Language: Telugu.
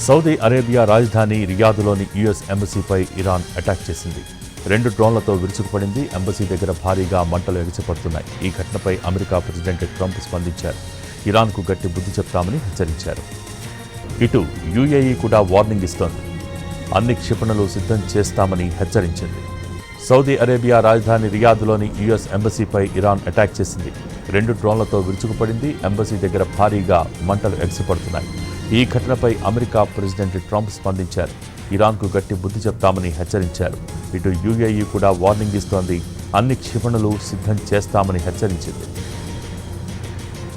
సౌదీ అరేబియా రాజధాని రియాద్లోని యుఎస్ ఎంబసీపై ఇరాన్ అటాక్ చేసింది. 2 డ్రోన్లతో విరుచుకుపడింది. ఎంబసీ దగ్గర భారీగా మంటలు ఎగిసిపడుతున్నాయి. ఈ ఘటనపై అమెరికా ప్రెసిడెంట్ ట్రంప్ స్పందించారు. ఇరాన్కు గట్టి బుద్ధి చెప్తామని హెచ్చరించారు. ఇటు యుఏఈ కూడా వార్నింగ్ ఇస్తోంది. అన్ని క్షిపణులు సిద్ధం చేస్తామని హెచ్చరించింది. సౌదీ అరేబియా రాజధాని రియాద్లోని యుఎస్ ఎంబసీపై ఇరాన్ అటాక్ చేసింది. 2 డ్రోన్లతో విరుచుకుపడింది. ఎంబసీ దగ్గర భారీగా మంటలు ఎగిసిపడుతున్నాయి. ఈ ఘటనపై అమెరికా ప్రెసిడెంట్ ట్రంప్ స్పందించారు. ఇరాన్కు గట్టి బుద్ధి చెప్తామని హెచ్చరించారు. ఇటు యుఏఈ కూడా వార్నింగ్ ఇస్తోంది. అన్ని క్షిపణులు సిద్ధం చేస్తామని హెచ్చరించింది.